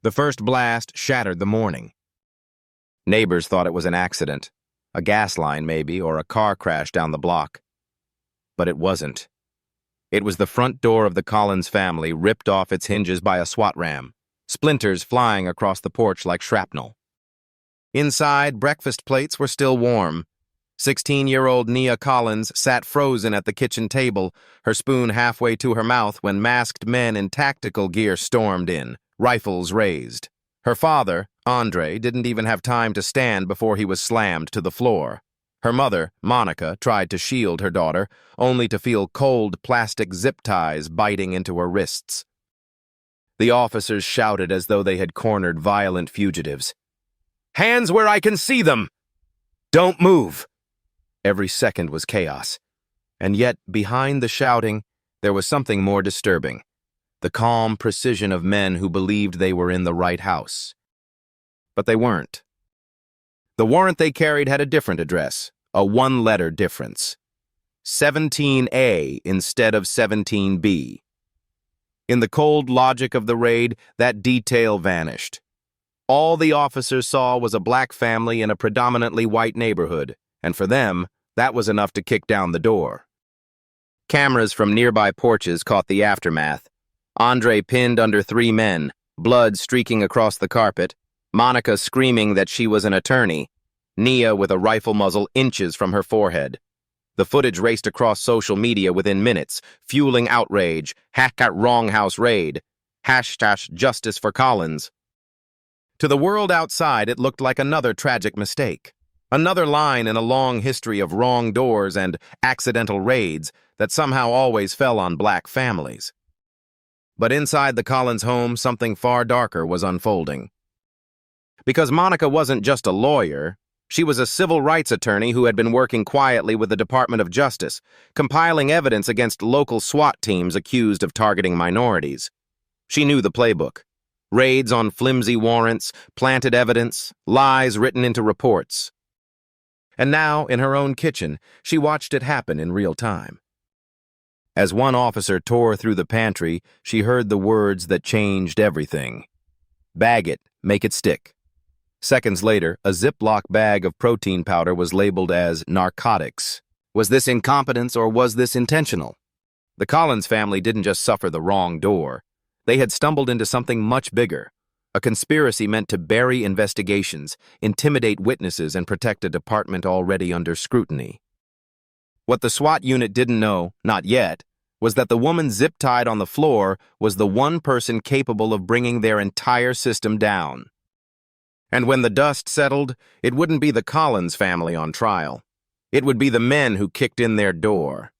The first blast shattered the morning. Neighbors thought it was an accident, a gas line maybe, or a car crash down the block. But it wasn't. It was the front door of the Collins family ripped off its hinges by a SWAT ram, splinters flying across the porch like shrapnel. Inside, breakfast plates were still warm. 16-year-old Nia Collins sat frozen at the kitchen table, her spoon halfway to her mouth when masked men in tactical gear stormed in, rifles raised. Her father, Andre, didn't even have time to stand before he was slammed to the floor. Her mother, Monica, tried to shield her daughter, only to feel cold plastic zip ties biting into her wrists. The officers shouted as though they had cornered violent fugitives. "Hands where I can see them! Don't move!" Every second was chaos. And yet, behind the shouting, there was something more disturbing. The calm precision of men who believed they were in the right house. But they weren't. The warrant they carried had a different address, a one-letter difference. 17A instead of 17B. In the cold logic of the raid, that detail vanished. All the officers saw was a black family in a predominantly white neighborhood, and for them, that was enough to kick down the door. Cameras from nearby porches caught the aftermath. Andre pinned under 3 men, blood streaking across the carpet, Monica screaming that she was an attorney, Nia with a rifle muzzle inches from her forehead. The footage raced across social media within minutes, fueling outrage, #wronghouse raid, #justice for Collins. To the world outside, it looked like another tragic mistake. Another line in a long history of wrong doors and accidental raids that somehow always fell on black families. But inside the Collins home, something far darker was unfolding. Because Monica wasn't just a lawyer, she was a civil rights attorney who had been working quietly with the Department of Justice, compiling evidence against local SWAT teams accused of targeting minorities. She knew the playbook. Raids on flimsy warrants, planted evidence, lies written into reports. And now, in her own kitchen, she watched it happen in real time. As one officer tore through the pantry, she heard the words that changed everything. "Bag it, make it stick." Seconds later, a Ziploc bag of protein powder was labeled as narcotics. Was this incompetence or was this intentional? The Collins family didn't just suffer the wrong door. They had stumbled into something much bigger, a conspiracy meant to bury investigations, intimidate witnesses, and protect a department already under scrutiny. What the SWAT unit didn't know, not yet, was that the woman zip-tied on the floor was the one person capable of bringing their entire system down. And when the dust settled, it wouldn't be the Collins family on trial. It would be the men who kicked in their door.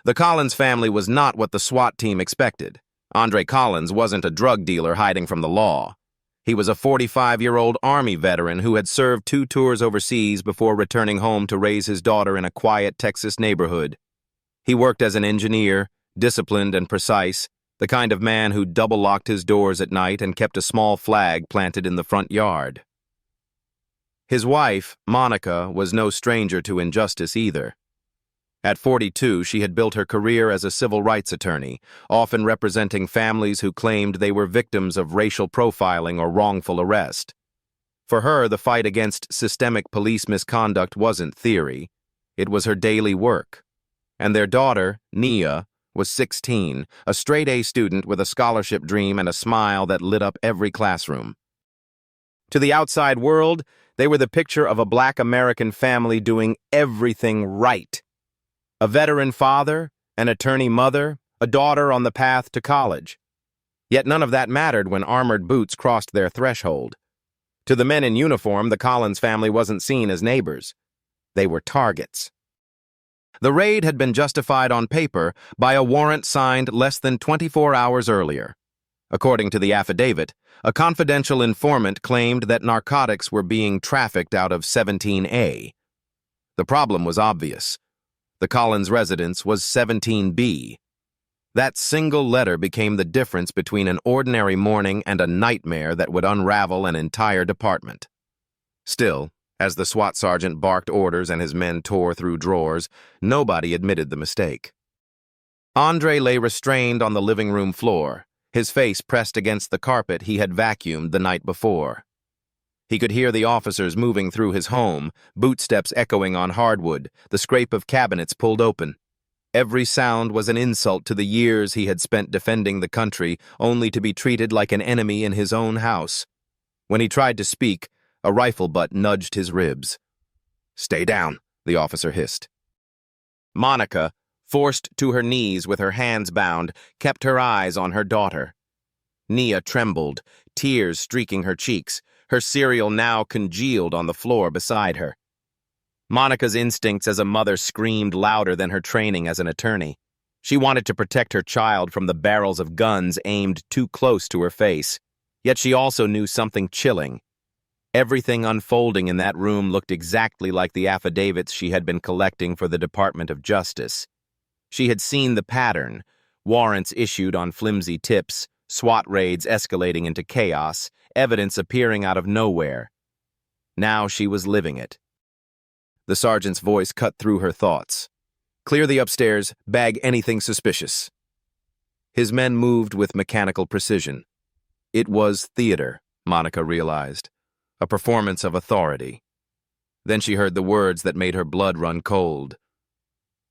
The Collins family was not what the SWAT team expected. Andre Collins wasn't a drug dealer hiding from the law. He was a 45-year-old Army veteran who had served 2 tours overseas before returning home to raise his daughter in a quiet Texas neighborhood. He worked as an engineer, disciplined and precise, the kind of man who double-locked his doors at night and kept a small flag planted in the front yard. His wife, Monica, was no stranger to injustice either. At 42, she had built her career as a civil rights attorney, often representing families who claimed they were victims of racial profiling or wrongful arrest. For her, the fight against systemic police misconduct wasn't theory. It was her daily work. And their daughter, Nia, was 16, a straight-A student with a scholarship dream and a smile that lit up every classroom. To the outside world, they were the picture of a black American family doing everything right. A veteran father, an attorney mother, a daughter on the path to college. Yet none of that mattered when armored boots crossed their threshold. To the men in uniform, the Collins family wasn't seen as neighbors. They were targets. The raid had been justified on paper by a warrant signed less than 24 hours earlier. According to the affidavit, a confidential informant claimed that narcotics were being trafficked out of 17A. The problem was obvious. The Collins residence was 17B. That single letter became the difference between an ordinary morning and a nightmare that would unravel an entire department. Still, as the SWAT sergeant barked orders and his men tore through drawers, nobody admitted the mistake. Andre lay restrained on the living room floor, his face pressed against the carpet he had vacuumed the night before. He could hear the officers moving through his home, bootsteps echoing on hardwood, the scrape of cabinets pulled open. Every sound was an insult to the years he had spent defending the country, only to be treated like an enemy in his own house. When he tried to speak, a rifle butt nudged his ribs. "Stay down," the officer hissed. Monica, forced to her knees with her hands bound, kept her eyes on her daughter. Nia trembled, tears streaking her cheeks, her cereal now congealed on the floor beside her. Monica's instincts as a mother screamed louder than her training as an attorney. She wanted to protect her child from the barrels of guns aimed too close to her face, yet she also knew something chilling. Everything unfolding in that room looked exactly like the affidavits she had been collecting for the Department of Justice. She had seen the pattern, warrants issued on flimsy tips, SWAT raids escalating into chaos, evidence appearing out of nowhere. Now she was living it. The sergeant's voice cut through her thoughts. "Clear the upstairs, bag anything suspicious." His men moved with mechanical precision. It was theater, Monica realized, a performance of authority. Then she heard the words that made her blood run cold.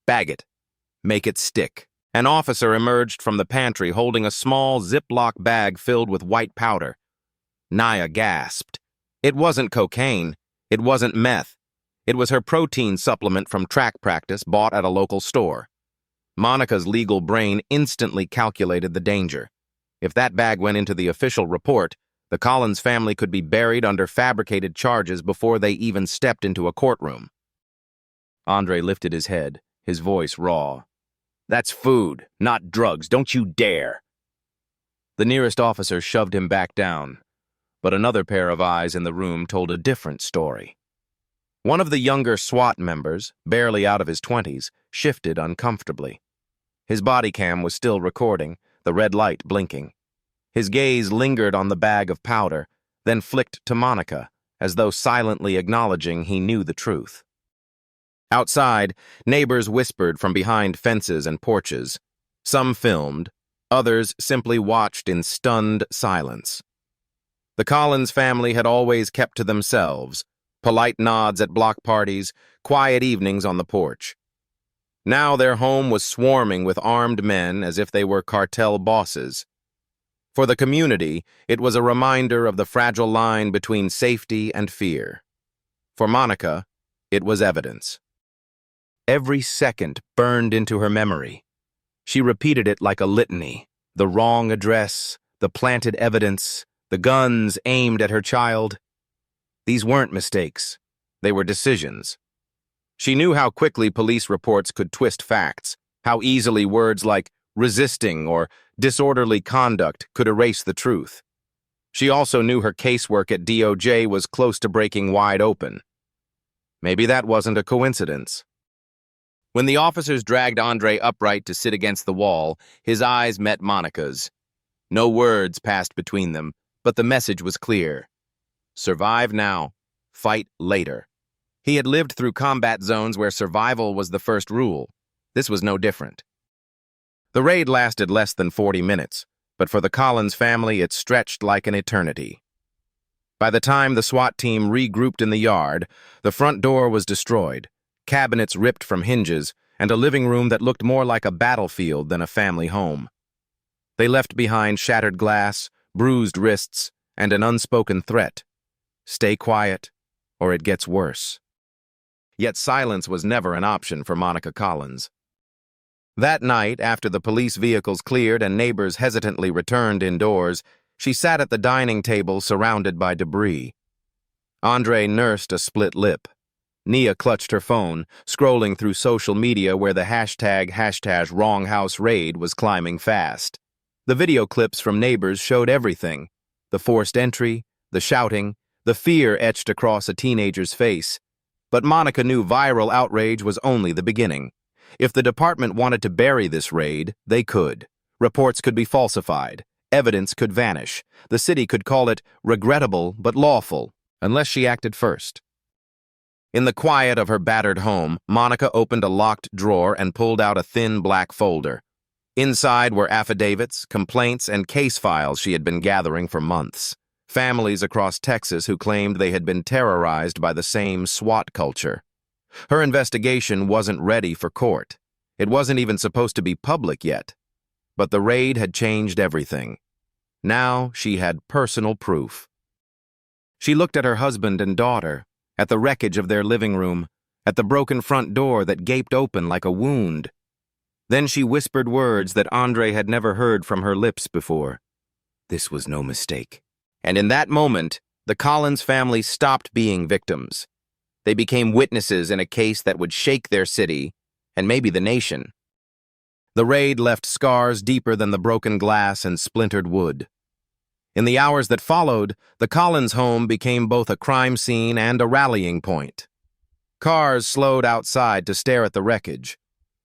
"Bag it. Make it stick." An officer emerged from the pantry holding a small Ziploc bag filled with white powder. Nia gasped. It wasn't cocaine. It wasn't meth. It was her protein supplement from track practice bought at a local store. Monica's legal brain instantly calculated the danger. If that bag went into the official report, the Collins family could be buried under fabricated charges before they even stepped into a courtroom. Andre lifted his head, his voice raw. "That's food, not drugs. Don't you dare." The nearest officer shoved him back down, but another pair of eyes in the room told a different story. One of the younger SWAT members, barely out of his 20s, shifted uncomfortably. His bodycam was still recording, the red light blinking. His gaze lingered on the bag of powder, then flicked to Monica, as though silently acknowledging he knew the truth. Outside, neighbors whispered from behind fences and porches. Some filmed, others simply watched in stunned silence. The Collins family had always kept to themselves, polite nods at block parties, quiet evenings on the porch. Now their home was swarming with armed men as if they were cartel bosses. For the community, it was a reminder of the fragile line between safety and fear. For Monica, it was evidence. Every second burned into her memory. She repeated it like a litany. The wrong address, the planted evidence, the guns aimed at her child. These weren't mistakes. They were decisions. She knew how quickly police reports could twist facts, how easily words like resisting or disorderly conduct could erase the truth. She also knew her casework at DOJ was close to breaking wide open. Maybe that wasn't a coincidence. When the officers dragged Andre upright to sit against the wall, his eyes met Monica's. No words passed between them, but the message was clear. Survive now, fight later. He had lived through combat zones where survival was the first rule. This was no different. The raid lasted less than 40 minutes, but for the Collins family it stretched like an eternity. By the time the SWAT team regrouped in the yard, the front door was destroyed, cabinets ripped from hinges, and a living room that looked more like a battlefield than a family home. They left behind shattered glass, bruised wrists, and an unspoken threat. Stay quiet, or it gets worse. Yet silence was never an option for Monica Collins. That night, after the police vehicles cleared and neighbors hesitantly returned indoors, she sat at the dining table surrounded by debris. Andre nursed a split lip. Nia clutched her phone, scrolling through social media where the hashtag #WrongHouseRaid was climbing fast. The video clips from neighbors showed everything: the forced entry, the shouting, the fear etched across a teenager's face. But Monica knew viral outrage was only the beginning. If the department wanted to bury this raid, they could. Reports could be falsified. Evidence could vanish. The city could call it regrettable but lawful, unless she acted first. In the quiet of her battered home, Monica opened a locked drawer and pulled out a thin black folder. Inside were affidavits, complaints, and case files she had been gathering for months. Families across Texas who claimed they had been terrorized by the same SWAT culture. Her investigation wasn't ready for court. It wasn't even supposed to be public yet. But the raid had changed everything. Now she had personal proof. She looked at her husband and daughter, at the wreckage of their living room, at the broken front door that gaped open like a wound. Then she whispered words that Andre had never heard from her lips before. This was no mistake. And in that moment, the Collins family stopped being victims. They became witnesses in a case that would shake their city, and maybe the nation. The raid left scars deeper than the broken glass and splintered wood. In the hours that followed, the Collins home became both a crime scene and a rallying point. Cars slowed outside to stare at the wreckage.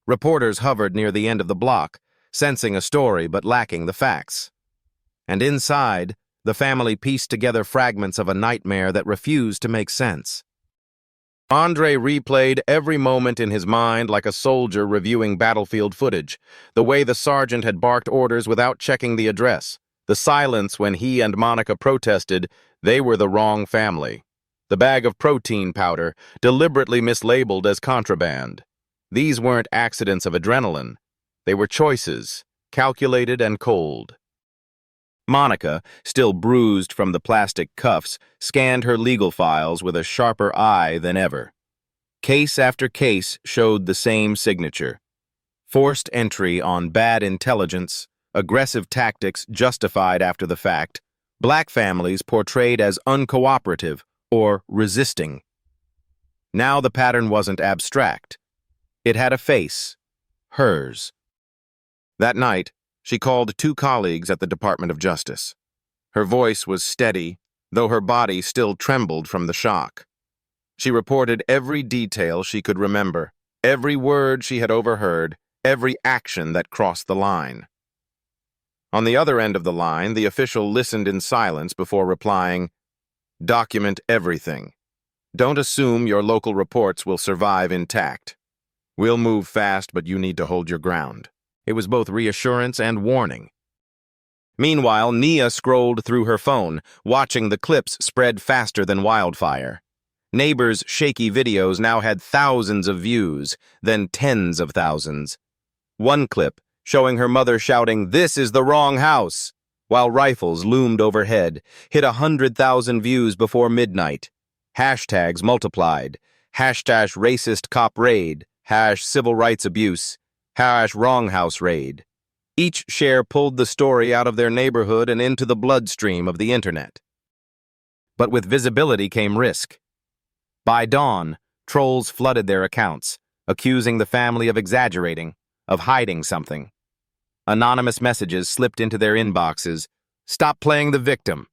Reporters hovered near the end of the block, sensing a story but lacking the facts. And inside, the family pieced together fragments of a nightmare that refused to make sense. Andre replayed every moment in his mind like a soldier reviewing battlefield footage, the way the sergeant had barked orders without checking the address, the silence when he and Monica protested they were the wrong family, the bag of protein powder deliberately mislabeled as contraband. These weren't accidents of adrenaline. They were choices, calculated and cold. Monica, still bruised from the plastic cuffs, scanned her legal files with a sharper eye than ever. Case after case showed the same signature. Forced entry on bad intelligence, aggressive tactics justified after the fact, black families portrayed as uncooperative or resisting. Now the pattern wasn't abstract. It had a face, hers. That night, she called 2 colleagues at the Department of Justice. Her voice was steady, though her body still trembled from the shock. She reported every detail she could remember, every word she had overheard, every action that crossed the line. On the other end of the line, the official listened in silence before replying, "Document everything. Don't assume your local reports will survive intact. We'll move fast, but you need to hold your ground." It was both reassurance and warning. Meanwhile, Nia scrolled through her phone, watching the clips spread faster than wildfire. Neighbors' shaky videos now had thousands of views, then tens of thousands. One clip, showing her mother shouting, "This is the wrong house," while rifles loomed overhead, hit 100,000 views before midnight. Hashtags multiplied. Hashtag racist cop raid. Civil rights abuse. Wrong house raid. Each share pulled the story out of their neighborhood and into the bloodstream of the internet. But with visibility came risk. By dawn, trolls flooded their accounts, accusing the family of exaggerating, of hiding something. Anonymous messages slipped into their inboxes. "Stop playing the victim.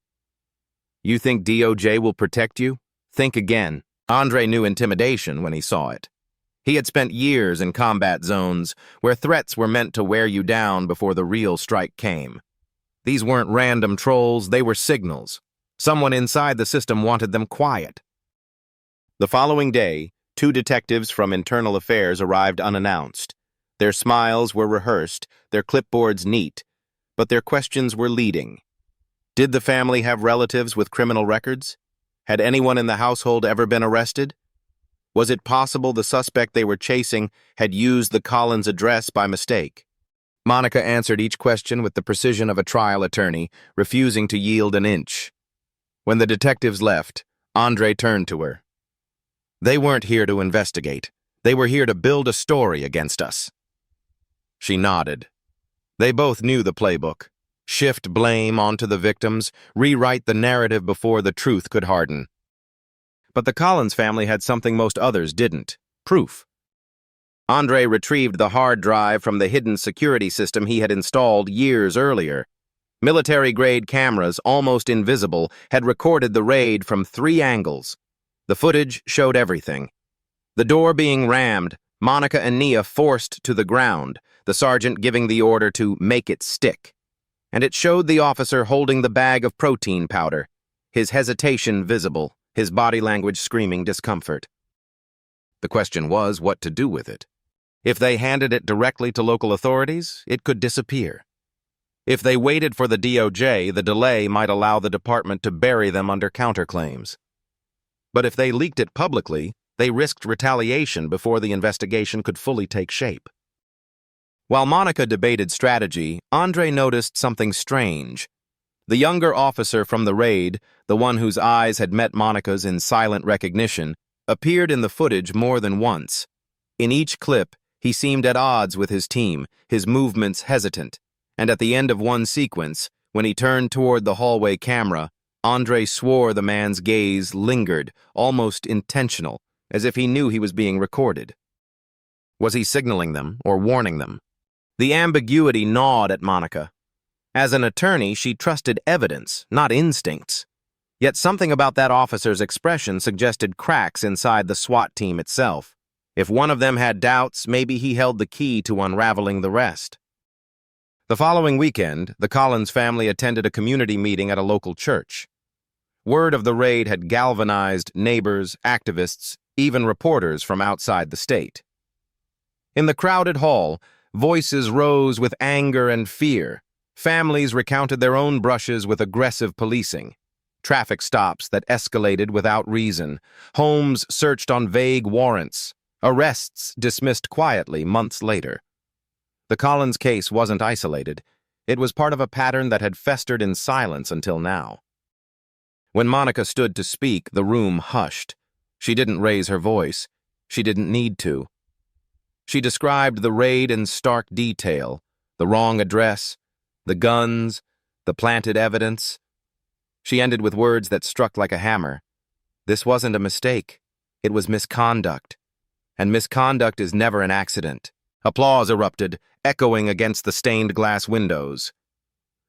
You think DOJ will protect you? Think again." Andre knew intimidation when he saw it. He had spent years in combat zones where threats were meant to wear you down before the real strike came. These weren't random trolls, they were signals. Someone inside the system wanted them quiet. The following day, 2 detectives from Internal Affairs arrived unannounced. Their smiles were rehearsed, their clipboards neat, but their questions were leading. Did the family have relatives with criminal records? Had anyone in the household ever been arrested? Was it possible the suspect they were chasing had used the Collins address by mistake? Monica answered each question with the precision of a trial attorney, refusing to yield an inch. When the detectives left, Andre turned to her. "They weren't here to investigate. They were here to build a story against us." She nodded. They both knew the playbook. Shift blame onto the victims, rewrite the narrative before the truth could harden. But the Collins family had something most others didn't: proof. Andre retrieved the hard drive from the hidden security system he had installed years earlier. Military-grade cameras, almost invisible, had recorded the raid from 3 angles. The footage showed everything. The door being rammed, Monica and Nia forced to the ground, the sergeant giving the order to make it stick. And it showed the officer holding the bag of protein powder, his hesitation visible, his body language screaming discomfort. The question was what to do with it. If they handed it directly to local authorities, it could disappear. If they waited for the DOJ, the delay might allow the department to bury them under counterclaims. But if they leaked it publicly, they risked retaliation before the investigation could fully take shape. While Monica debated strategy, Andre noticed something strange. The younger officer from the raid, the one whose eyes had met Monica's in silent recognition, appeared in the footage more than once. In each clip, he seemed at odds with his team, his movements hesitant, and at the end of one sequence, when he turned toward the hallway camera, Andre swore the man's gaze lingered, almost intentional, as if he knew he was being recorded. Was he signaling them or warning them? The ambiguity gnawed at Monica. As an attorney, she trusted evidence, not instincts. Yet something about that officer's expression suggested cracks inside the SWAT team itself. If one of them had doubts, maybe he held the key to unraveling the rest. The following weekend, the Collins family attended a community meeting at a local church. Word of the raid had galvanized neighbors, activists, even reporters from outside the state. In the crowded hall, voices rose with anger and fear. Families recounted their own brushes with aggressive policing. Traffic stops that escalated without reason. Homes searched on vague warrants. Arrests dismissed quietly months later. The Collins case wasn't isolated. It was part of a pattern that had festered in silence until now. When Monica stood to speak, the room hushed. She didn't raise her voice. She didn't need to. She described the raid in stark detail, the wrong address, the guns, the planted evidence. She ended with words that struck like a hammer. This wasn't a mistake. It was misconduct. And misconduct is never an accident. Applause erupted, echoing against the stained glass windows.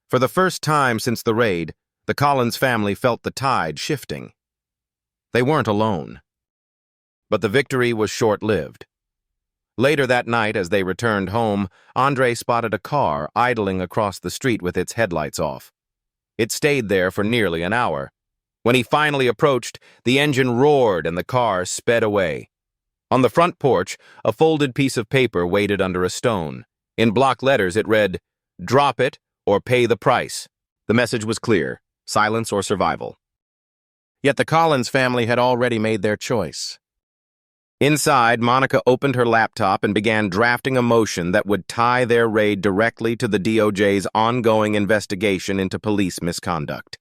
For the first time since the raid, the Collins family felt the tide shifting. They weren't alone. But the victory was short-lived. Later that night, as they returned home, Andre spotted a car idling across the street with its headlights off. It stayed there for nearly an hour. When he finally approached, the engine roared and the car sped away. On the front porch, a folded piece of paper waited under a stone. In block letters, it read, "Drop it or pay the price." The message was clear: silence or survival. Yet the Collins family had already made their choice. Inside, Monica opened her laptop and began drafting a motion that would tie their raid directly to the DOJ's ongoing investigation into police misconduct.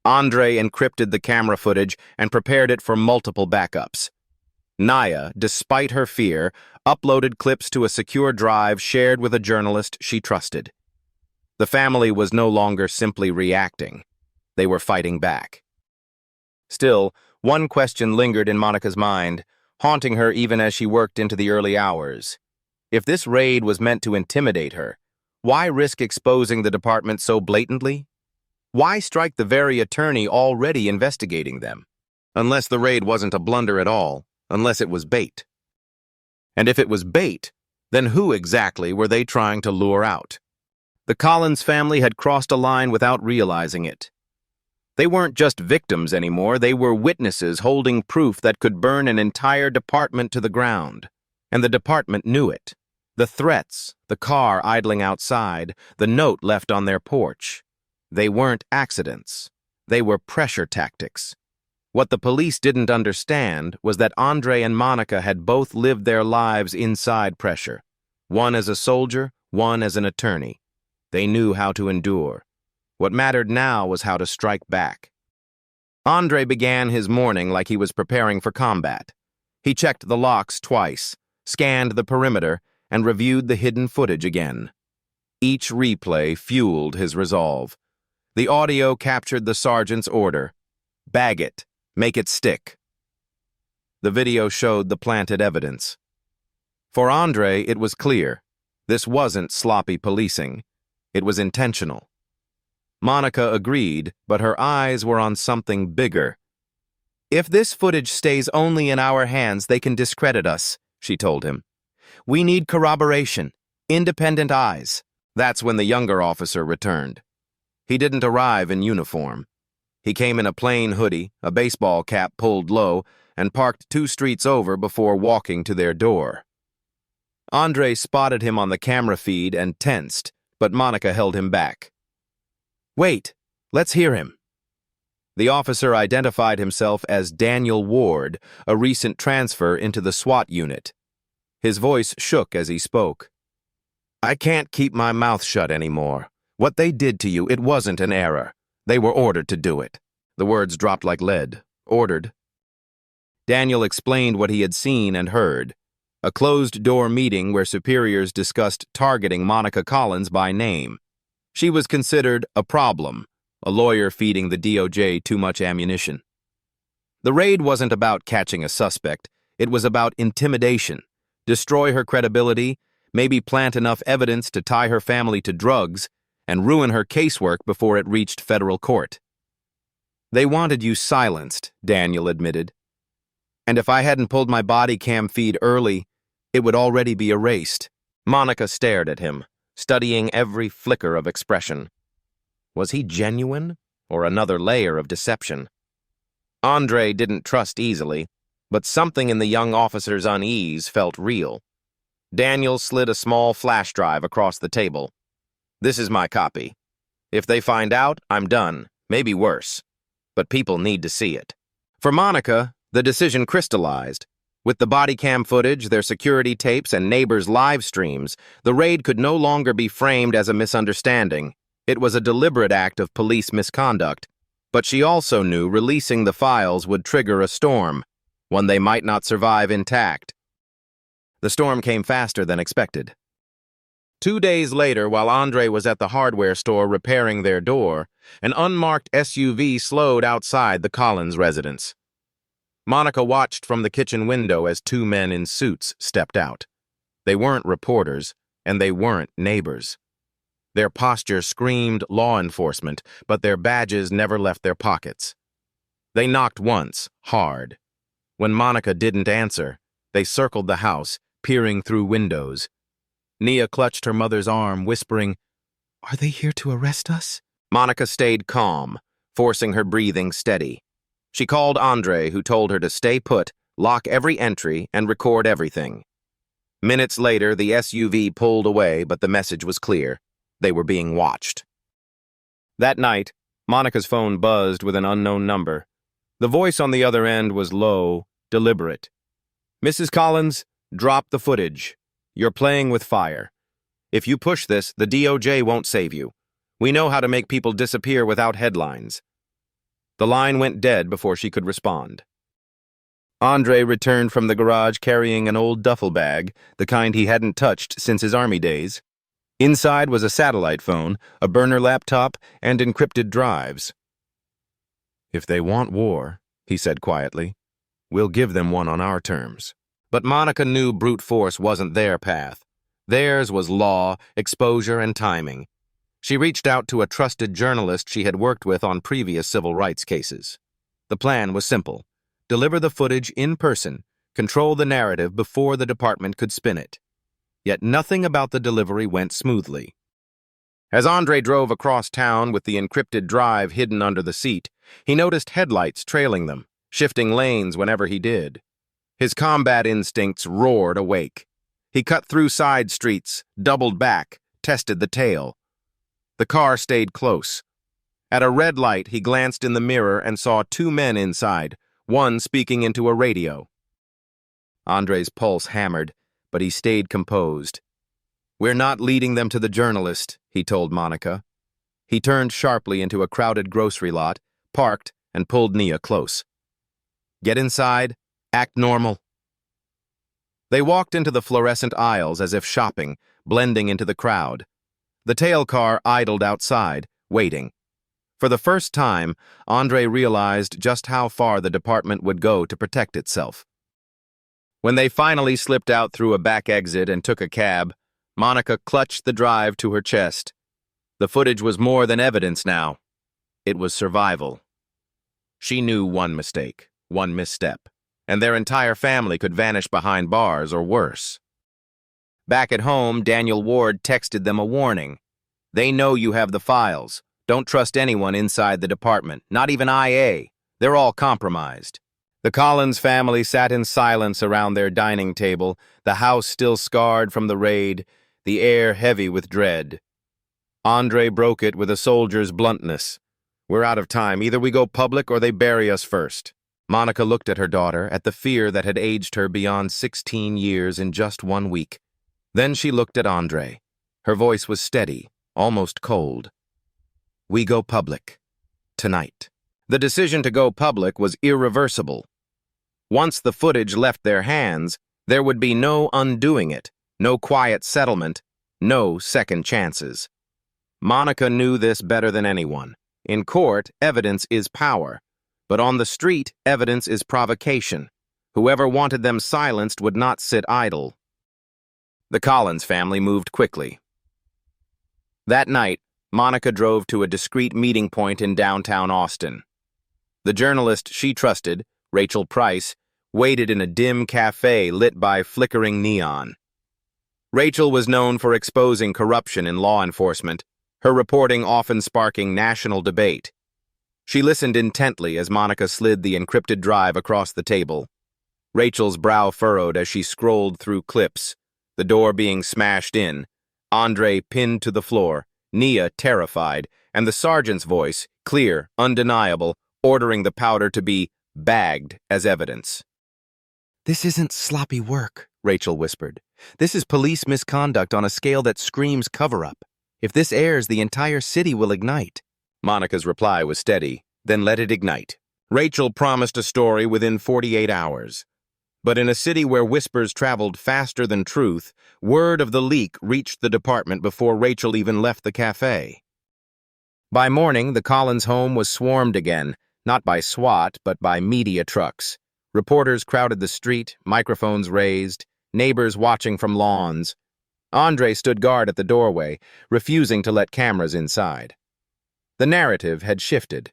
Andre encrypted the camera footage and prepared it for multiple backups. Naya, despite her fear, uploaded clips to a secure drive shared with a journalist she trusted. The family was no longer simply reacting. They were fighting back. Still, one question lingered in Monica's mind, haunting her even as she worked into the early hours. If this raid was meant to intimidate her, why risk exposing the department so blatantly? Why strike the very attorney already investigating them? Unless the raid wasn't a blunder at all, unless it was bait. And if it was bait, then who exactly were they trying to lure out? The Collins family had crossed a line without realizing it. They weren't just victims anymore, they were witnesses holding proof that could burn an entire department to the ground. And the department knew it. The threats, the car idling outside, the note left on their porch. They weren't accidents. They were pressure tactics. What the police didn't understand was that Andre and Monica had both lived their lives inside pressure. One as a soldier, one as an attorney. They knew how to endure. What mattered now was how to strike back. Andre began his morning like he was preparing for combat. He checked the locks twice, scanned the perimeter, and reviewed the hidden footage again. Each replay fueled his resolve. The audio captured the sergeant's order. Bag it. Make it stick. The video showed the planted evidence. For Andre, it was clear. This wasn't sloppy policing. It was intentional. Monica agreed, but her eyes were on something bigger. "If this footage stays only in our hands, they can discredit us," she told him. "We need corroboration, independent eyes." That's when the younger officer returned. He didn't arrive in uniform. He came in a plain hoodie, a baseball cap pulled low, and parked 2 streets over before walking to their door. Andre spotted him on the camera feed and tensed, but Monica held him back. "Wait, let's hear him." The officer identified himself as Daniel Ward, a recent transfer into the SWAT unit. His voice shook as he spoke. "I can't keep my mouth shut anymore. What they did to you, it wasn't an error. They were ordered to do it." The words dropped like lead. Ordered. Daniel explained what he had seen and heard. A closed-door meeting where superiors discussed targeting Monica Collins by name. She was considered a problem, a lawyer feeding the DOJ too much ammunition. The raid wasn't about catching a suspect. It was about intimidation. Destroy her credibility, maybe plant enough evidence to tie her family to drugs, and ruin her casework before it reached federal court. "They wanted you silenced," Daniel admitted. "And if I hadn't pulled my body cam feed early, it would already be erased." Monica stared at him, studying every flicker of expression. Was he genuine, or another layer of deception? Andre didn't trust easily, but something in the young officer's unease felt real. Daniel slid a small flash drive across the table. "This is my copy. If they find out, I'm done, maybe worse. But people need to see it." For Monica, the decision crystallized. With the body cam footage, their security tapes, and neighbors' live streams, the raid could no longer be framed as a misunderstanding. It was a deliberate act of police misconduct. But she also knew releasing the files would trigger a storm, one they might not survive intact. The storm came faster than expected. 2 days later, while Andre was at the hardware store repairing their door, an unmarked SUV slowed outside the Collins residence. Monica watched from the kitchen window as 2 men in suits stepped out. They weren't reporters, and they weren't neighbors. Their posture screamed law enforcement, but their badges never left their pockets. They knocked once, hard. When Monica didn't answer, they circled the house, peering through windows. Nia clutched her mother's arm, whispering, "Are they here to arrest us?" Monica stayed calm, forcing her breathing steady. She called Andre, who told her to stay put, lock every entry, and record everything. Minutes later, the SUV pulled away, but the message was clear. They were being watched. That night, Monica's phone buzzed with an unknown number. The voice on the other end was low, deliberate. "Mrs. Collins, drop the footage. You're playing with fire. If you push this, the DOJ won't save you. We know how to make people disappear without headlines." The line went dead before she could respond. Andre returned from the garage carrying an old duffel bag, the kind he hadn't touched since his army days. Inside was a satellite phone, a burner laptop, and encrypted drives. "If they want war," he said quietly, "we'll give them one on our terms." But Monica knew brute force wasn't their path. Theirs was law, exposure, and timing. She reached out to a trusted journalist she had worked with on previous civil rights cases. The plan was simple. Deliver the footage in person, control the narrative before the department could spin it. Yet nothing about the delivery went smoothly. As Andre drove across town with the encrypted drive hidden under the seat, he noticed headlights trailing them, shifting lanes whenever he did. His combat instincts roared awake. He cut through side streets, doubled back, tested the tail. The car stayed close. At a red light, he glanced in the mirror and saw 2 men inside, one speaking into a radio. Andre's pulse hammered, but he stayed composed. "We're not leading them to the journalist," he told Monica. He turned sharply into a crowded grocery lot, parked, and pulled Nia close. "Get inside. Act normal." They walked into the fluorescent aisles as if shopping, blending into the crowd. The tail car idled outside, waiting. For the first time, Andre realized just how far the department would go to protect itself. When they finally slipped out through a back exit and took a cab, Monica clutched the drive to her chest. The footage was more than evidence now. It was survival. She knew one mistake, one misstep, and their entire family could vanish behind bars or worse. Back at home, Daniel Ward texted them a warning. "They know you have the files. Don't trust anyone inside the department, not even IA. They're all compromised." The Collins family sat in silence around their dining table, the house still scarred from the raid, the air heavy with dread. Andre broke it with a soldier's bluntness. "We're out of time. Either we go public or they bury us first." Monica looked at her daughter, at the fear that had aged her beyond 16 years in just 1 week. Then she looked at Andre. Her voice was steady, almost cold. "We go public. Tonight." The decision to go public was irreversible. Once the footage left their hands, there would be no undoing it, no quiet settlement, no second chances. Monica knew this better than anyone. In court, evidence is power. But on the street, evidence is provocation. Whoever wanted them silenced would not sit idle. The Collins family moved quickly. That night, Monica drove to a discreet meeting point in downtown Austin. The journalist she trusted, Rachel Price, waited in a dim cafe lit by flickering neon. Rachel was known for exposing corruption in law enforcement, her reporting often sparking national debate. She listened intently as Monica slid the encrypted drive across the table. Rachel's brow furrowed as she scrolled through clips, the door being smashed in, Andre pinned to the floor, Nia terrified, and the sergeant's voice, clear, undeniable, ordering the powder to be bagged as evidence. "This isn't sloppy work," Rachel whispered. "This is police misconduct on a scale that screams cover-up. If this airs, the entire city will ignite." Monica's reply was steady, "Then let it ignite." Rachel promised a story within 48 hours. But in a city where whispers traveled faster than truth, word of the leak reached the department before Rachel even left the cafe. By morning, the Collins home was swarmed again, not by SWAT, but by media trucks. Reporters crowded the street, microphones raised, neighbors watching from lawns. Andre stood guard at the doorway, refusing to let cameras inside. The narrative had shifted.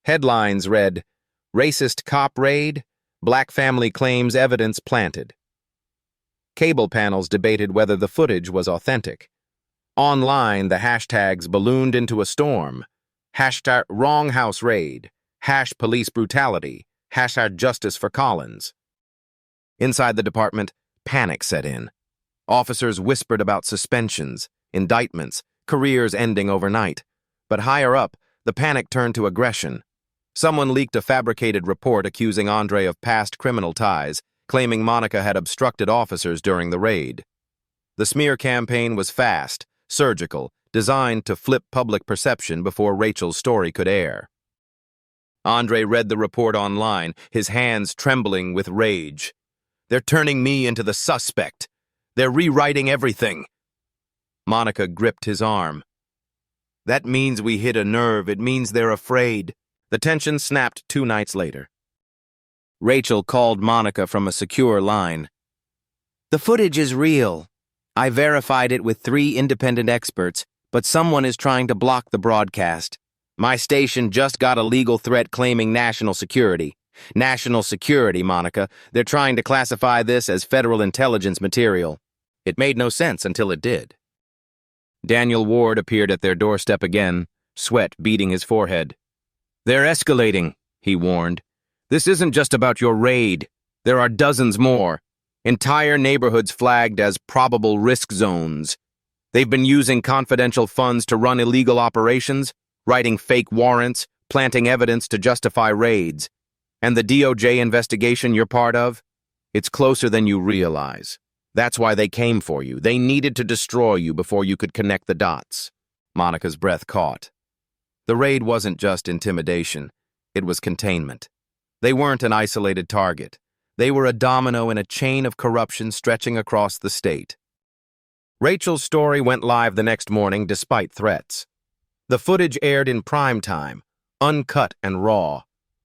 Headlines read, "Racist Cop Raid, Black Family Claims Evidence Planted." Cable panels debated whether the footage was authentic. Online, the hashtags ballooned into a storm. Hashtag wrong house raid, hash police brutality, hashtag justice for Collins. Inside the department, panic set in. Officers whispered about suspensions, indictments, careers ending overnight. But higher up, the panic turned to aggression. Someone leaked a fabricated report accusing Andre of past criminal ties, claiming Monica had obstructed officers during the raid. The smear campaign was fast, surgical, designed to flip public perception before Rachel's story could air. Andre read the report online, his hands trembling with rage. "They're turning me into the suspect. They're rewriting everything." Monica gripped his arm. "That means we hit a nerve. It means they're afraid." The tension snapped 2 nights later. Rachel called Monica from a secure line. "The footage is real. I verified it with 3 independent experts, but someone is trying to block the broadcast. My station just got a legal threat claiming national security. National security, Monica. They're trying to classify this as federal intelligence material." It made no sense until it did. Daniel Ward appeared at their doorstep again, sweat beading his forehead. "They're escalating," he warned. "This isn't just about your raid. There are dozens more. Entire neighborhoods flagged as probable risk zones. They've been using confidential funds to run illegal operations, writing fake warrants, planting evidence to justify raids. And the DOJ investigation you're part of? It's closer than you realize. That's why they came for you. They needed to destroy you before you could connect the dots." Monica's breath caught. The raid wasn't just intimidation. It was containment. They weren't an isolated target. They were a domino in a chain of corruption stretching across the state. Rachel's story went live the next morning despite threats. The footage aired in prime time, uncut and raw.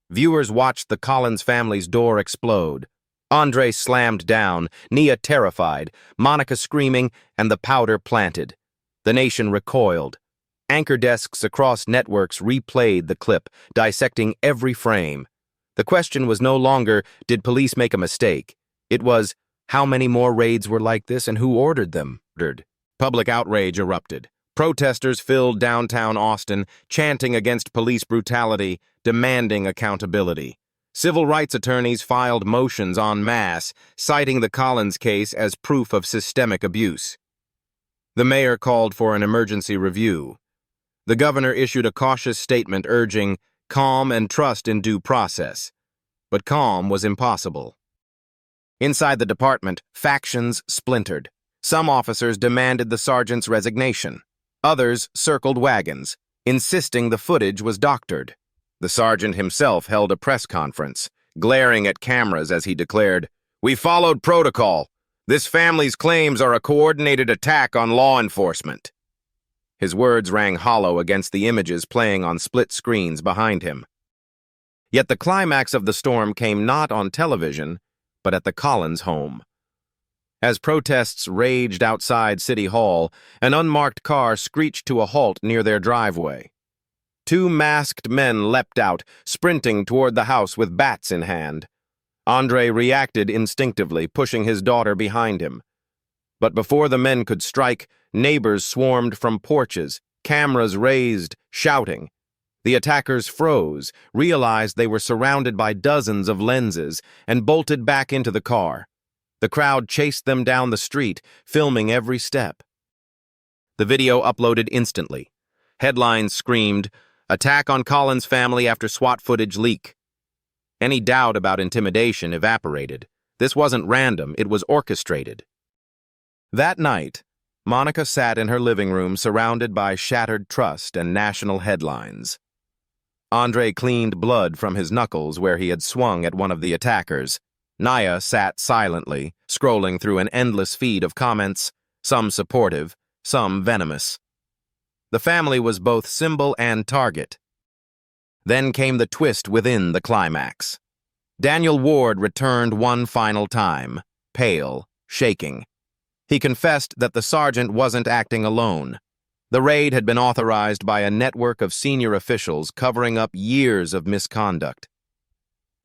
Viewers watched the Collins family's door explode. Andre slammed down, Nia terrified, Monica screaming, and the powder planted. The nation recoiled. Anchor desks across networks replayed the clip, dissecting every frame. The question was no longer, did police make a mistake? It was, how many more raids were like this and who ordered them? Public outrage erupted. Protesters filled downtown Austin, chanting against police brutality, demanding accountability. Civil rights attorneys filed motions en masse, citing the Collins case as proof of systemic abuse. The mayor called for an emergency review. The governor issued a cautious statement urging calm and trust in due process. But calm was impossible. Inside the department, factions splintered. Some officers demanded the sergeant's resignation. Others circled wagons, insisting the footage was doctored. The sergeant himself held a press conference, glaring at cameras as he declared, "We followed protocol. This family's claims are a coordinated attack on law enforcement." His words rang hollow against the images playing on split screens behind him. Yet the climax of the storm came not on television, but at the Collins home. As protests raged outside City Hall, an unmarked car screeched to a halt near their driveway. Two masked men leapt out, sprinting toward the house with bats in hand. Andre reacted instinctively, pushing his daughter behind him. But before the men could strike, neighbors swarmed from porches, cameras raised, shouting. The attackers froze, realized they were surrounded by dozens of lenses, and bolted back into the car. The crowd chased them down the street, filming every step. The video uploaded instantly. Headlines screamed, "Attack on Collins family after SWAT footage leak." Any doubt about intimidation evaporated. This wasn't random, it was orchestrated. That night, Monica sat in her living room surrounded by shattered trust and national headlines. Andre cleaned blood from his knuckles where he had swung at one of the attackers. Naya sat silently, scrolling through an endless feed of comments, some supportive, some venomous. The family was both symbol and target. Then came the twist within the climax. Daniel Ward returned one final time, pale, shaking. He confessed that the sergeant wasn't acting alone. The raid had been authorized by a network of senior officials covering up years of misconduct.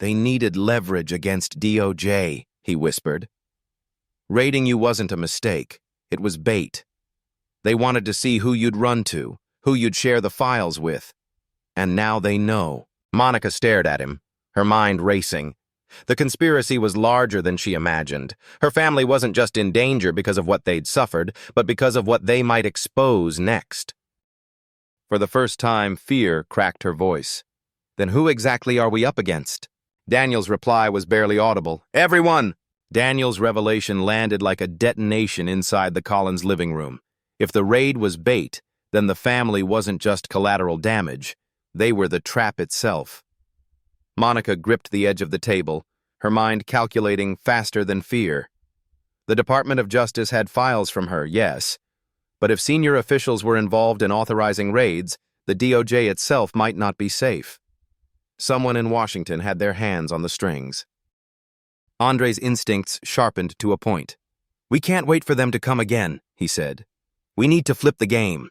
"They needed leverage against DOJ," he whispered. "Raiding you wasn't a mistake. It was bait. They wanted to see who you'd run to, who you'd share the files with. And now they know." Monica stared at him, her mind racing. The conspiracy was larger than she imagined. Her family wasn't just in danger because of what they'd suffered, but because of what they might expose next. For the first time, fear cracked her voice. "Then who exactly are we up against?" Daniel's reply was barely audible. "Everyone!" Daniel's revelation landed like a detonation inside the Collins living room. If the raid was bait, then the family wasn't just collateral damage. They were the trap itself. Monica gripped the edge of the table, her mind calculating faster than fear. The Department of Justice had files from her, yes, but if senior officials were involved in authorizing raids, the DOJ itself might not be safe. Someone in Washington had their hands on the strings. Andre's instincts sharpened to a point. "We can't wait for them to come again," he said. "We need to flip the game."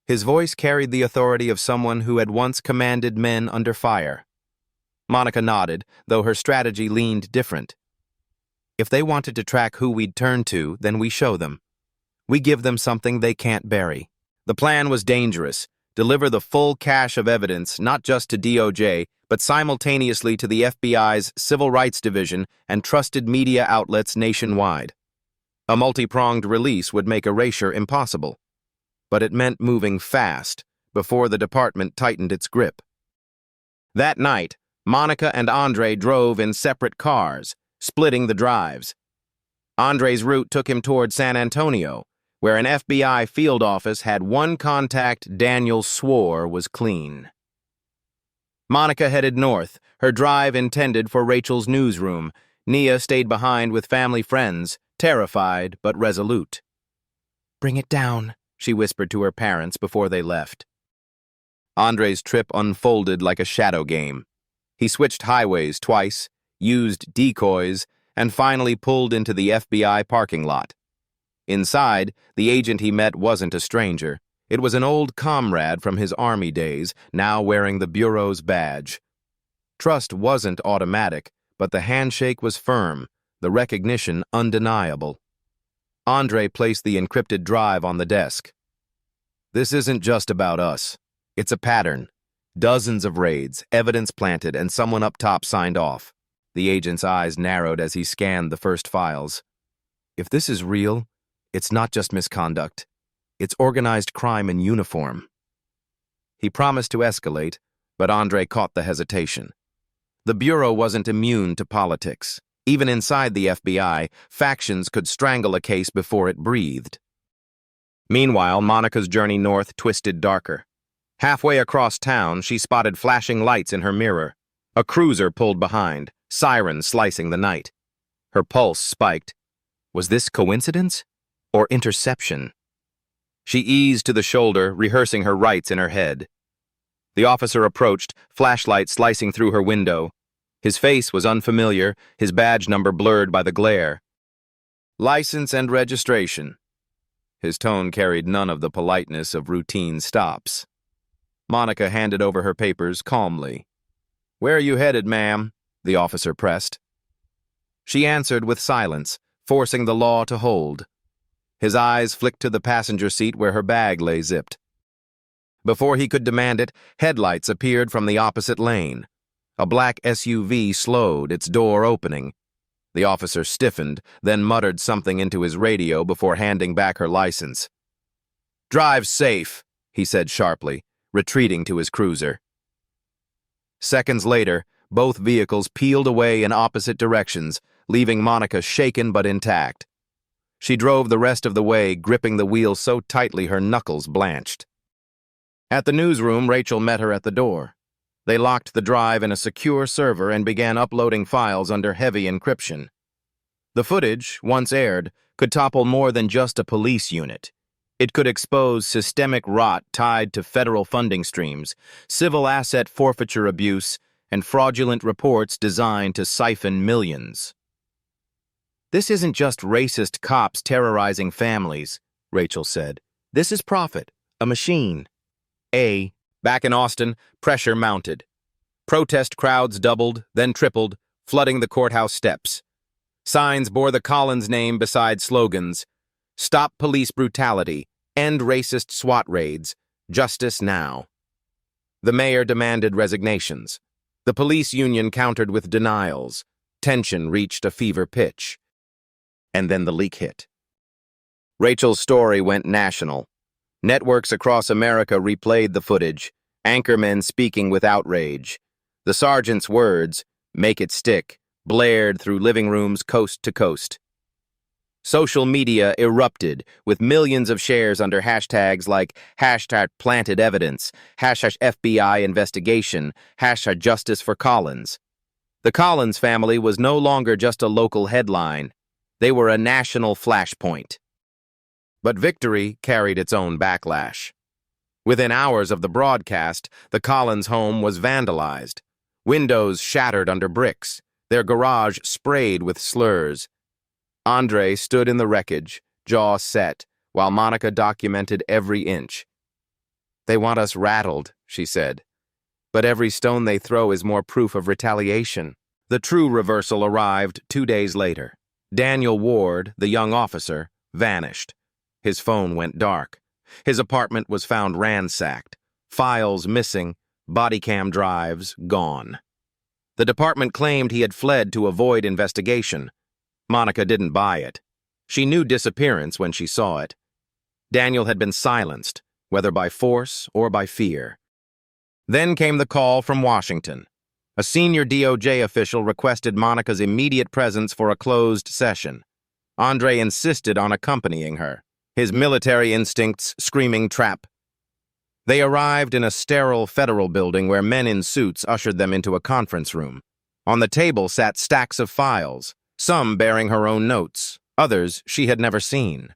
His voice carried the authority of someone who had once commanded men under fire. Monica nodded, though her strategy leaned different. "If they wanted to track who we'd turn to, then we show them. We give them something they can't bury." The plan was dangerous. Deliver the full cache of evidence, not just to DOJ, but simultaneously to the FBI's Civil Rights Division and trusted media outlets nationwide. A multi-pronged release would make erasure impossible. But it meant moving fast, before the department tightened its grip. That night, Monica and Andre drove in separate cars, splitting the drives. Andre's route took him toward San Antonio, where an FBI field office had one contact Daniel swore was clean. Monica headed north, her drive intended for Rachel's newsroom. Nia stayed behind with family friends, terrified but resolute. "Bring it down," she whispered to her parents before they left. Andre's trip unfolded like a shadow game. He switched highways twice, used decoys, and finally pulled into the FBI parking lot. Inside, the agent he met wasn't a stranger. It was an old comrade from his army days, now wearing the Bureau's badge. Trust wasn't automatic, but the handshake was firm, the recognition undeniable. Andre placed the encrypted drive on the desk. "This isn't just about us. It's a pattern. Dozens of raids, evidence planted, and someone up top signed off. The agent's eyes narrowed as he scanned the first files. If this is real, it's not just misconduct. It's organized crime in uniform. He promised to escalate, but Andre caught the hesitation. The Bureau wasn't immune to politics. Even inside the FBI, factions could strangle a case before it breathed. Meanwhile, Monica's journey north twisted darker. Halfway across town, she spotted flashing lights in her mirror. A cruiser pulled behind, sirens slicing the night. Her pulse spiked. Was this coincidence or interception? She eased to the shoulder, rehearsing her rights in her head. The officer approached, flashlight slicing through her window. His face was unfamiliar, his badge number blurred by the glare. License and registration. His tone carried none of the politeness of routine stops. Monica handed over her papers calmly. "Where are you headed, ma'am?" the officer pressed. She answered with silence, forcing the law to hold. His eyes flicked to the passenger seat where her bag lay zipped. Before he could demand it, headlights appeared from the opposite lane. A black SUV slowed, its door opening. The officer stiffened, then muttered something into his radio before handing back her license. "Drive safe," he said sharply, retreating to his cruiser. Seconds later, both vehicles peeled away in opposite directions, leaving Monica shaken but intact. She drove the rest of the way, gripping the wheel so tightly her knuckles blanched. At the newsroom, Rachel met her at the door. They locked the drive in a secure server and began uploading files under heavy encryption. The footage, once aired, could topple more than just a police unit. It could expose systemic rot tied to federal funding streams, civil asset forfeiture abuse, and fraudulent reports designed to siphon millions. "This isn't just racist cops terrorizing families," Rachel said. "This is profit, a machine." Back in Austin, pressure mounted. Protest crowds doubled, then tripled, flooding the courthouse steps. Signs bore the Collins name beside slogans: "Stop police brutality, end racist SWAT raids, justice now." The mayor demanded resignations. The police union countered with denials. Tension reached a fever pitch. And then the leak hit. Rachel's story went national. Networks across America replayed the footage, anchormen speaking with outrage. The sergeant's words, "Make it stick," blared through living rooms coast to coast. Social media erupted, with millions of shares under hashtags like #PlantedEvidence, #FBI investigation, #Justice for Collins. The Collins family was no longer just a local headline. They were a national flashpoint. But victory carried its own backlash. Within hours of the broadcast, the Collins home was vandalized. Windows shattered under bricks, their garage sprayed with slurs. Andre stood in the wreckage, jaw set, while Monica documented every inch. "They want us rattled," she said. "But every stone they throw is more proof of retaliation." The true reversal arrived 2 days later. Daniel Ward, the young officer, vanished. His phone went dark. His apartment was found ransacked. Files missing, bodycam drives gone. The department claimed he had fled to avoid investigation. Monica didn't buy it. She knew disappearance when she saw it. Daniel had been silenced, whether by force or by fear. Then came the call from Washington. A senior DOJ official requested Monica's immediate presence for a closed session. Andre insisted on accompanying her, his military instincts screaming trap. They arrived in a sterile federal building where men in suits ushered them into a conference room. On the table sat stacks of files, some bearing her own notes, others she had never seen.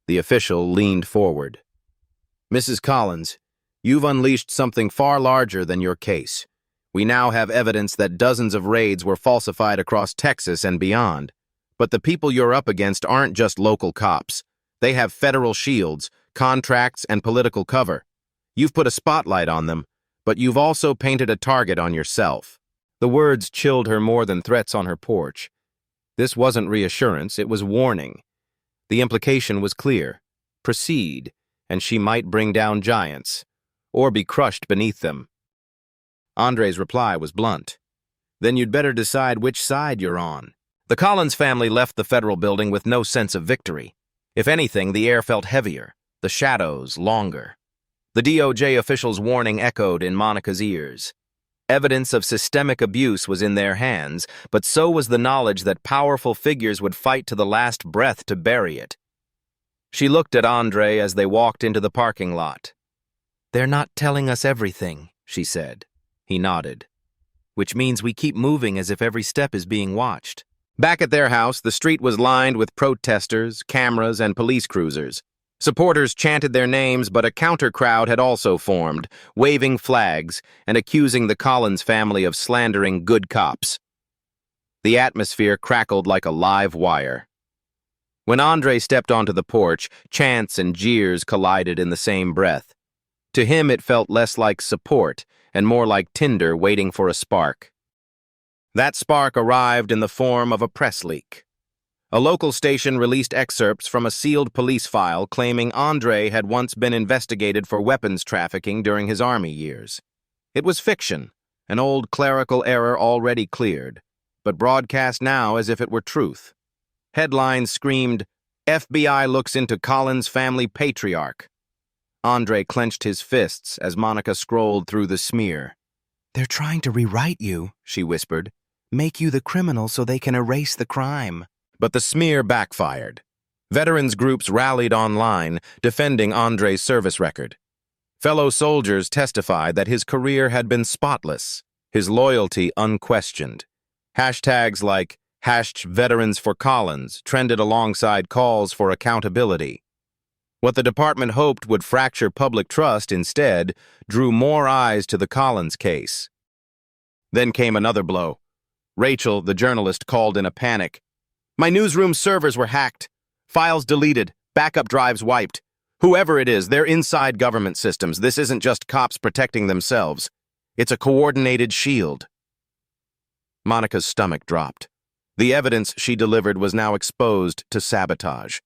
The official leaned forward. "Mrs. Collins, you've unleashed something far larger than your case. We now have evidence that dozens of raids were falsified across Texas and beyond. But the people you're up against aren't just local cops. They have federal shields, contracts, and political cover. You've put a spotlight on them, but you've also painted a target on yourself." The words chilled her more than threats on her porch. This wasn't reassurance, it was warning. The implication was clear. Proceed, and she might bring down giants, or be crushed beneath them. Andre's reply was blunt. Then you'd better decide which side you're on. The Collins family left the federal building with no sense of victory. If anything, the air felt heavier, the shadows longer. The DOJ official's warning echoed in Monica's ears. Evidence of systemic abuse was in their hands, but so was the knowledge that powerful figures would fight to the last breath to bury it. She looked at Andre as they walked into the parking lot. "They're not telling us everything," she said. He nodded. "Which means we keep moving as if every step is being watched." Back at their house, the street was lined with protesters, cameras, and police cruisers. Supporters chanted their names, but a counter-crowd had also formed, waving flags and accusing the Collins family of slandering good cops. The atmosphere crackled like a live wire. When Andre stepped onto the porch, chants and jeers collided in the same breath. To him, it felt less like support and more like tinder waiting for a spark. That spark arrived in the form of a press leak. A local station released excerpts from a sealed police file claiming Andre had once been investigated for weapons trafficking during his Army years. It was fiction, an old clerical error already cleared, but broadcast now as if it were truth. Headlines screamed, "FBI looks into Collins family patriarch." Andre clenched his fists as Monica scrolled through the smear. "They're trying to rewrite you," she whispered. "Make you the criminal so they can erase the crime." But the smear backfired. Veterans groups rallied online, defending Andre's service record. Fellow soldiers testified that his career had been spotless, his loyalty unquestioned. Hashtags like #VeteransForCollins trended alongside calls for accountability. What the department hoped would fracture public trust instead drew more eyes to the Collins case. Then came another blow. Rachel, the journalist, called in a panic. "My newsroom servers were hacked. Files deleted. Backup drives wiped. Whoever it is, they're inside government systems. This isn't just cops protecting themselves. It's a coordinated shield." Monica's stomach dropped. The evidence she delivered was now exposed to sabotage.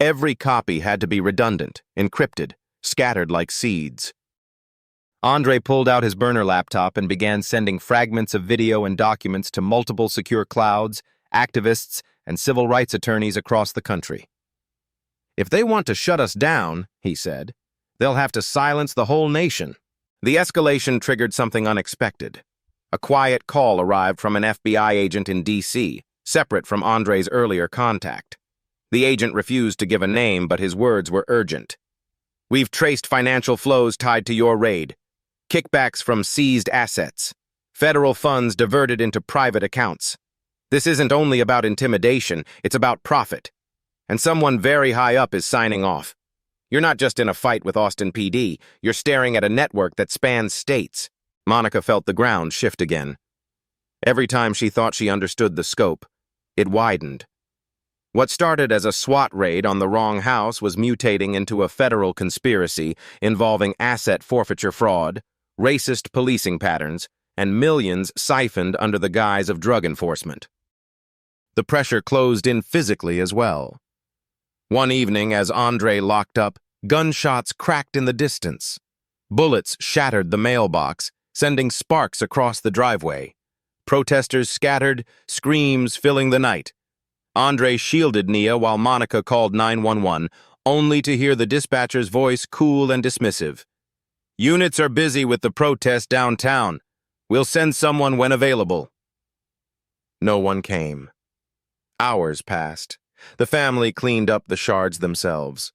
Every copy had to be redundant, encrypted, scattered like seeds. Andre pulled out his burner laptop and began sending fragments of video and documents to multiple secure clouds, activists, and civil rights attorneys across the country. "If they want to shut us down," he said, "they'll have to silence the whole nation." The escalation triggered something unexpected. A quiet call arrived from an FBI agent in D.C., separate from Andre's earlier contact. The agent refused to give a name, but his words were urgent. "We've traced financial flows tied to your raid. Kickbacks from seized assets. Federal funds diverted into private accounts. This isn't only about intimidation, it's about profit. And someone very high up is signing off. You're not just in a fight with Austin PD, you're staring at a network that spans states." Monica felt the ground shift again. Every time she thought she understood the scope, it widened. What started as a SWAT raid on the wrong house was mutating into a federal conspiracy involving asset forfeiture fraud, racist policing patterns, and millions siphoned under the guise of drug enforcement. The pressure closed in physically as well. One evening, as Andre locked up, gunshots cracked in the distance. Bullets shattered the mailbox, sending sparks across the driveway. Protesters scattered, screams filling the night. Andre shielded Nia while Monica called 911, only to hear the dispatcher's voice cool and dismissive. "Units are busy with the protest downtown. We'll send someone when available." No one came. Hours passed. The family cleaned up the shards themselves.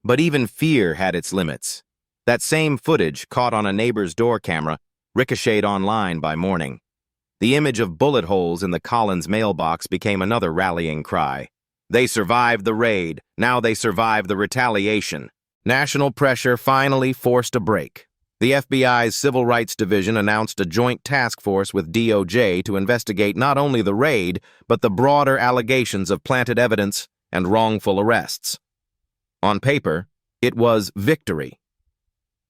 But even fear had its limits. That same footage, caught on a neighbor's door camera, ricocheted online by morning. The image of bullet holes in the Collins mailbox became another rallying cry. They survived the raid. Now they survived the retaliation. National pressure finally forced a break. The FBI's Civil Rights Division announced a joint task force with DOJ to investigate not only the raid, but the broader allegations of planted evidence and wrongful arrests. On paper, it was victory.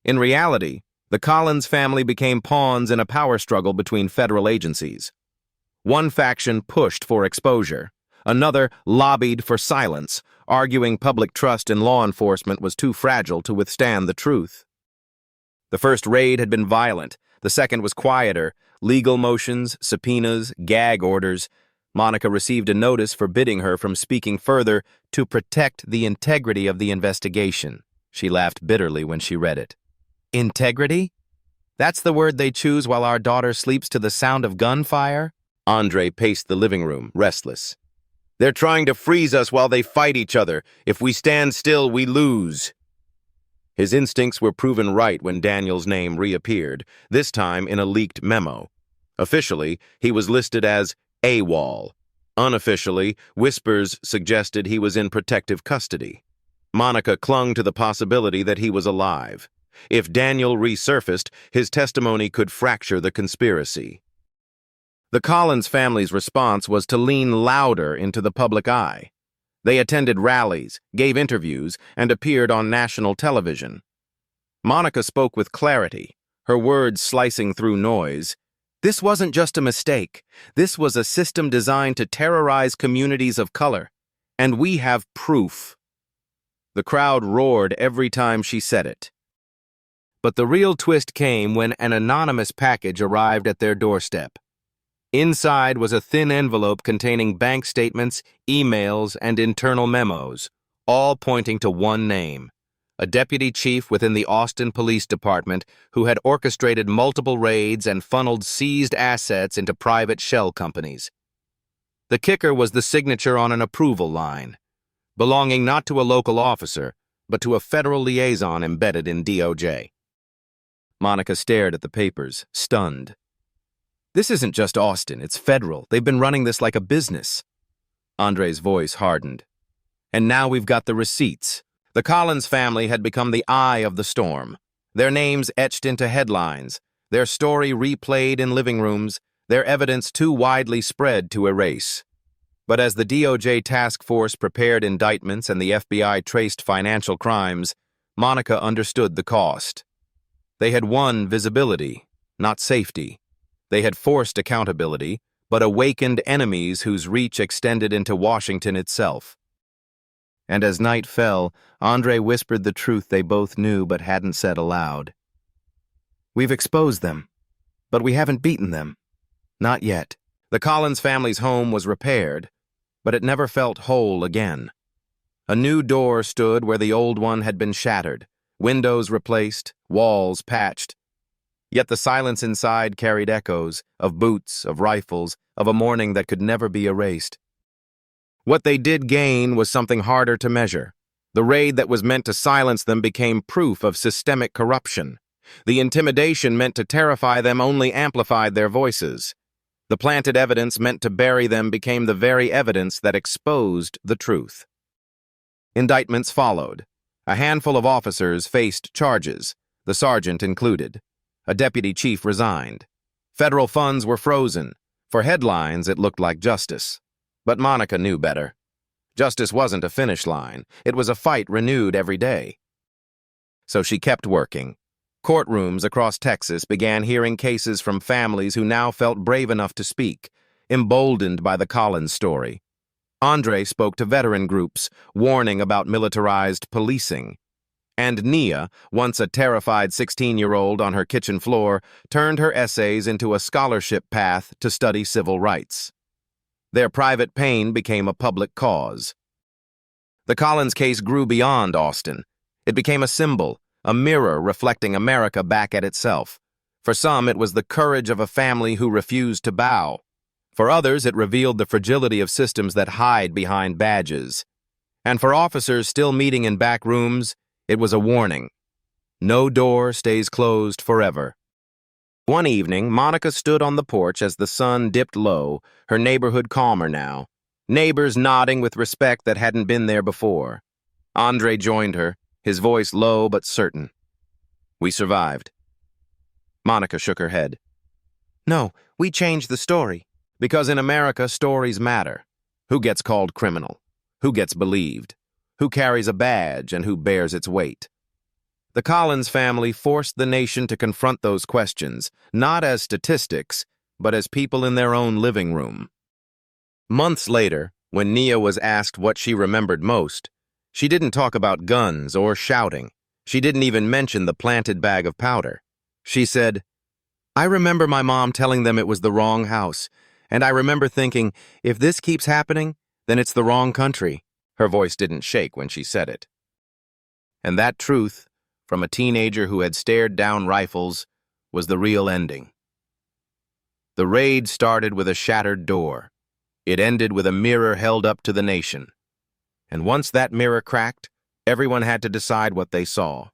In reality, the Collins family became pawns in a power struggle between federal agencies. One faction pushed for exposure. Another lobbied for silence, arguing public trust in law enforcement was too fragile to withstand the truth. The first raid had been violent. The second was quieter. Legal motions, subpoenas, gag orders. Monica received a notice forbidding her from speaking further to protect the integrity of the investigation. She laughed bitterly when she read it. Integrity? That's the word they choose while our daughter sleeps to the sound of gunfire? Andre paced the living room, restless. They're trying to freeze us while they fight each other. If we stand still, we lose. His instincts were proven right when Daniel's name reappeared, this time in a leaked memo. Officially, he was listed as AWOL. Unofficially, whispers suggested he was in protective custody. Monica clung to the possibility that he was alive. If Daniel resurfaced, his testimony could fracture the conspiracy. The Collins family's response was to lean louder into the public eye. They attended rallies, gave interviews, and appeared on national television. Monica spoke with clarity, her words slicing through noise. This wasn't just a mistake. This was a system designed to terrorize communities of color. And we have proof. The crowd roared every time she said it. But the real twist came when an anonymous package arrived at their doorstep. Inside was a thin envelope containing bank statements, emails, and internal memos, all pointing to one name, a deputy chief within the Austin Police Department who had orchestrated multiple raids and funneled seized assets into private shell companies. The kicker was the signature on an approval line, belonging not to a local officer, but to a federal liaison embedded in DOJ. Monica stared at the papers, stunned. This isn't just Austin, it's federal. They've been running this like a business. Andre's voice hardened. And now we've got the receipts. The Collins family had become the eye of the storm. Their names etched into headlines, their story replayed in living rooms, their evidence too widely spread to erase. But as the DOJ task force prepared indictments and the FBI traced financial crimes, Monica understood the cost. They had won visibility, not safety. They had forced accountability, but awakened enemies whose reach extended into Washington itself. And as night fell, Andre whispered the truth they both knew but hadn't said aloud. We've exposed them, but we haven't beaten them. Not yet. The Collins family's home was repaired, but it never felt whole again. A new door stood where the old one had been shattered, windows replaced, walls patched. Yet the silence inside carried echoes of boots, of rifles, of a morning that could never be erased. What they did gain was something harder to measure. The raid that was meant to silence them became proof of systemic corruption. The intimidation meant to terrify them only amplified their voices. The planted evidence meant to bury them became the very evidence that exposed the truth. Indictments followed. A handful of officers faced charges, the sergeant included. A deputy chief resigned. Federal funds were frozen. For headlines, it looked like justice. But Monica knew better. Justice wasn't a finish line. It was a fight renewed every day. So she kept working. Courtrooms across Texas began hearing cases from families who now felt brave enough to speak, emboldened by the Collins story. Andre spoke to veteran groups, warning about militarized policing. And Nia, once a terrified 16-year-old on her kitchen floor, turned her essays into a scholarship path to study civil rights. Their private pain became a public cause. The Collins case grew beyond Austin. It became a symbol, a mirror reflecting America back at itself. For some, it was the courage of a family who refused to bow. For others, it revealed the fragility of systems that hide behind badges. And for officers still meeting in back rooms, it was a warning. No door stays closed forever. One evening, Monica stood on the porch as the sun dipped low, her neighborhood calmer now, neighbors nodding with respect that hadn't been there before. Andre joined her, his voice low but certain. We survived. Monica shook her head. No, we changed the story. Because in America, stories matter. Who gets called criminal? Who gets believed? Who carries a badge and who bears its weight? The Collins family forced the nation to confront those questions, not as statistics, but as people in their own living room. Months later, when Nia was asked what she remembered most, she didn't talk about guns or shouting. She didn't even mention the planted bag of powder. She said, "I remember my mom telling them it was the wrong house, and I remember thinking, if this keeps happening, then it's the wrong country." Her voice didn't shake when she said it. And that truth, from a teenager who had stared down rifles, was the real ending. The raid started with a shattered door. It ended with a mirror held up to the nation. And once that mirror cracked, everyone had to decide what they saw.